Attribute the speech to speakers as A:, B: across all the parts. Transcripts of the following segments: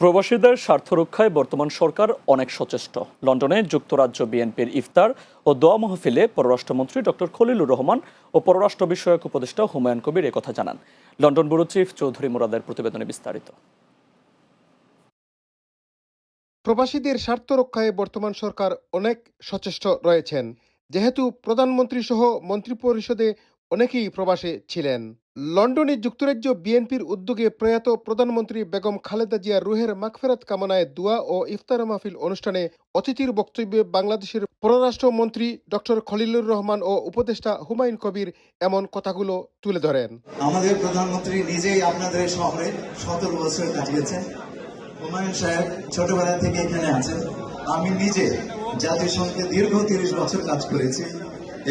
A: প্রবাসীদের স্বার্থ রক্ষায় বর্তমান সরকার অনেক সচেষ্ট। লন্ডনে যুক্তরাজ্য বিএনপির ইফতার ও দোয়া মাহফিলে পররাষ্ট্রমন্ত্রী ডক্টর খলিলুর রহমান ও পররাষ্ট্র বিষয়ক উপদেষ্টা হুমায়ুন কবির একথা জানান। লন্ডন ব্যুরো চিফ চৌধুরী মুরাদের প্রতিবেদনে বিস্তারিত।
B: প্রবাসীদের স্বার্থ রক্ষায় বর্তমান সরকার অনেক সচেষ্ট রয়েছেন, যেহেতু প্রধানমন্ত্রী সহ মন্ত্রিপরিষদে অনেকেই প্রবাসে ছিলেন। লন্ডনে যুক্তরাজ্য বিএনপির উদ্যোগে প্রয়াত প্রধানমন্ত্রী বেগম খালেদা জিয়ার রুহের মাগফিরাত কামনায় দোয়া ও ইফতার মাহফিল অনুষ্ঠানে অতিথির বক্তব্যে বাংলাদেশের পররাষ্ট্রমন্ত্রী ডক্টর খলিলুর রহমান ও উপদেষ্টা হুমায়ুন কবির এমন কথাগুলো তুলে ধরেন।
C: আমাদের প্রধানমন্ত্রী নিজেই আপনাদের শহরে 17 বছর কাটিয়েছেন। হুমায়ুন সাহেব ছোটবেলা থেকে এখানে আছেন। আমি নিজে জাতিসংঘে দীর্ঘ 30 বছর কাজ করেছি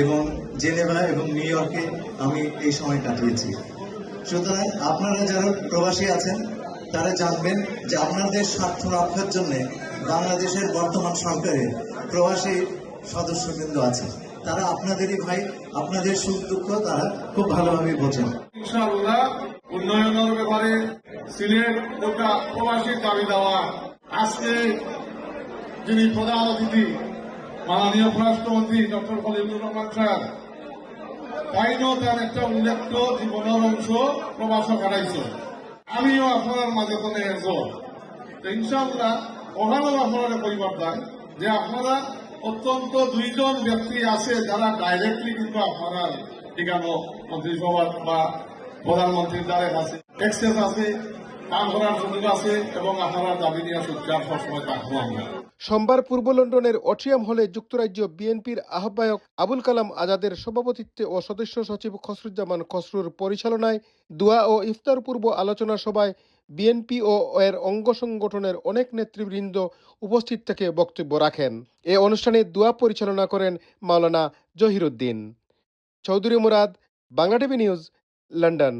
C: এবং জেনেভা এবং নিউ ইয়র্কে আমি এই সময় কাটিয়েছি। সুতরাং আপনারা যারা প্রবাসী আছেন তারা জানবেন যে আপনাদের স্বার্থ রক্ষার জন্য বাংলাদেশের বর্তমান সরকারে প্রবাসী সদস্যবৃন্দ আছে। তারা আপনাদেরই ভাই, আপনাদের সুখ দুঃখ তারা খুব ভালোভাবে বোঝেন।
D: ইনশাআল্লাহ উন্নয়নের ব্যাপারে সিলেট গোটা প্রবাসীর দাবি দেওয়া। আজকে যিনি প্রধান অতিথি মাননীয় পররাষ্ট্রমন্ত্রী ডক্টর খলিলুর রহমান সাহেব, তাইনও তার একটা উল্লেখ্য জীবনের অংশ প্রবাস কাটাইছে। আমিও আপনার মাঝে কোনো একজন। ইনশাআল্লাহ ওখানেও আপনারা পরিবর্তন যে আপনারা অত্যন্ত দুইজন ব্যক্তি আছে যারা ডাইরেক্টলি কিন্তু আপনারা ঠিকানো মন্ত্রিসভার বা প্রধানমন্ত্রীর দ্বারে আছে, এক্সেস আছে, কাম করার সুযোগ আছে এবং আপনারা দাবি নিয়ে সুচার সবসময় থাকবো আমরা।
B: সোমবার পূর্ব লন্ডনের অট্রিয়াম হলে যুক্তরাজ্য বিএনপির আহ্বায়ক আবুল কালাম আজাদের সভাপতিত্বে ও সদস্য সচিব খসরুজ্জামান খসরুর পরিচালনায় দোয়া ও ইফতার পূর্ব আলোচনা সভায় বিএনপি ও এর অঙ্গ সংগঠনের অনেক নেতৃবৃন্দ উপস্থিত থেকে বক্তব্য রাখেন। এ অনুষ্ঠানে দোয়া পরিচালনা করেন Maulana Zahiruddin. Chowdhury Murad, Bangla TV news, London.